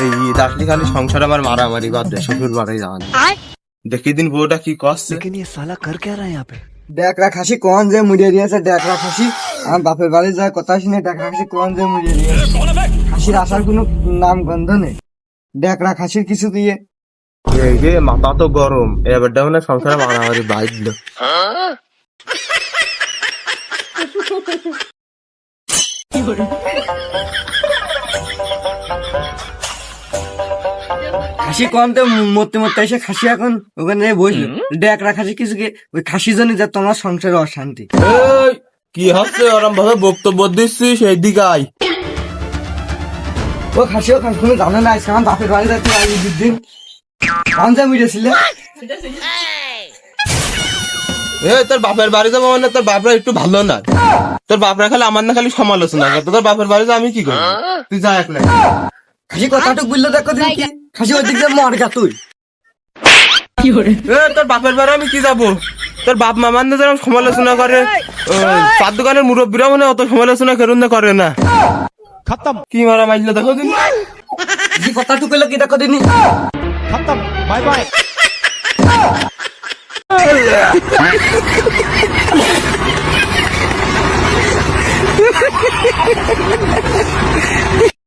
এই ঈদ আসলে খালি সংসার আমার মারামারি বাদ দেয়, শ্বশুর বাড়ি যাওয়া দেখি দিন বউটা কি করছে। ডেকরা খাসি কোন যে মুড়িয়ে দিয়েছে, ডেকরা খাসি আমার বাপের বাড়ি যায় কথা শুনে ডেকরা খাসি কোন যে মুড়িয়ে দিয়েছে। খাসির আসার কোনো নাম গন্ধ নেই, ডেকরা খাসির কিছু দিয়ে। এই যে মাথা তো গরম, এবারটা মানে সংসারে মারামারি বাইর দিল। খাসি কোনতে মরতে মরতে এসে খাসি এখন ওখানে বসলো, ডেকরা খাসি কিছু ওই খাসি জন্য যে তোমার সংসারে অশান্তি। এই কি হচ্ছে ওরম ভাবে বক্তব্য দিচ্ছিস, সেই দিকে আয়। ও খাসি কোনো জানে না, আজকে আমার বাপের বাড়ি যাচ্ছে ঈদের দিন কোন যে মুড়িয়েছিলে। তোর বাপের বাড়ি যাবো মানে তোর বাপরা একটু ভালো না, তোর বাপরা খালি আমার না খালি সমালোচনা করে, তোর বাপের বাড়ি যা আমি কি করি, তুই যা একলা। খাসি কথাটুক বললো দেখো দিন কি খাসি ওই দিক দিয়ে মর গা তুই। তোর বাপের বাড়ি আমি কি যাবো, তোর বাপ মামার না যেরকম সমালোচনা করে, চার দোকানের মুরব্বীরা মানে অত সমালোচনা কেরুন করে না। খতম কি মারা মাইল দেখো দিন, কি কথাটুক বললো কি দেখো দিন। खत्म बाय बाय